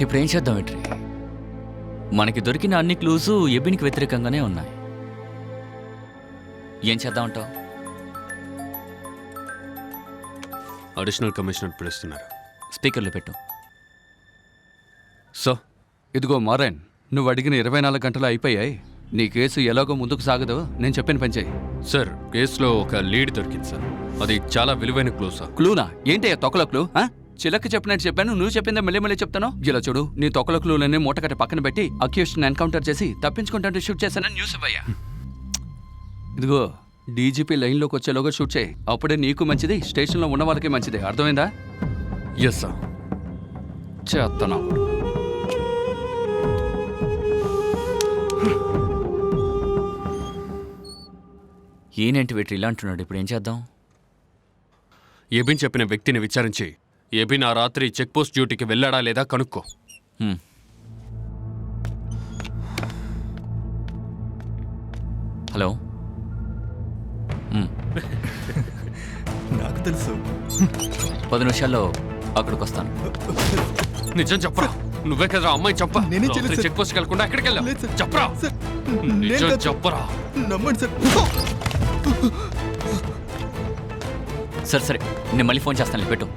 ఇప్పుడు ఏం చేద్దాం ఇట్రీ? మనకి దొరికిన అన్ని క్లూస్ ఎబిన్కి వ్యతిరేకంగానే ఉన్నాయి. ఏం చేద్దామంటావు? అడిషనల్ కమిషనర్ పిలుస్తున్నారు. స్పీకర్లో పెట్టు. సో ఇదిగో మారాయన్, నువ్వు అడిగిన 24 గంటలు అయిపోయాయి. నీ కేసు ఎలాగో ముందుకు సాగదో నేను చెప్పిన పని చేయి. సార్, కేసులో ఒక లీడ్ దొరికింది సార్. అది చాలా విలువైన క్లూ సార్. క్లూనా? ఏంటి తొక్కల క్లూ? చిలక చెప్పినట్టు చెప్పాను, నువ్వు చెప్పిందే మళ్ళీ చెప్తాను. ఇలా చూడు, నీ తొక్కల క్లూలన్నీ మూటకట్టి పక్కన పెట్టి అక్యూస్డ్ని ఎన్కౌంటర్ చేసి తప్పించుకుంటే షూట్ చేశానని న్యూస్ ఇవ్వయ్యా. ఇదిగో డీజీపీ లైన్లోకి వచ్చేలోగా షూట్ చేయి. అప్పుడే నీకు మంచిది, స్టేషన్లో ఉన్న వాళ్ళకి మంచిది. అర్థమైందా? Yes sir. చేస్తాను. ఈయనేంటి వెట్రి ఇలా అంటున్నాడు? ఇప్పుడు ఏం చేద్దాం? ఎబిన్ చెప్పిన వ్యక్తిని విచారించి ఎబిన్ ఆ రాత్రి చెక్ పోస్ట్ డ్యూటీకి వెళ్ళాడా లేదా కనుక్కో. హలో. నాకు తెలుసు. 10 నిమిషాల్లో అక్కడికి వస్తాను. నిజం చెప్పరా? నువ్వే కదరా అమ్మాయి చెప్ప. నేనే చేయలేదు సార్. చెక్ పోస్ట్ వెళ్ళకుండా ఎక్కడికి వెళ్ళావు? లేదు సార్. చెప్పరా? సార్, నిజం నేను చెప్పరా? నమ్మండి సార్. సరే నేను మళ్ళీ ఫోన్ చేస్తాను, పెట్టు.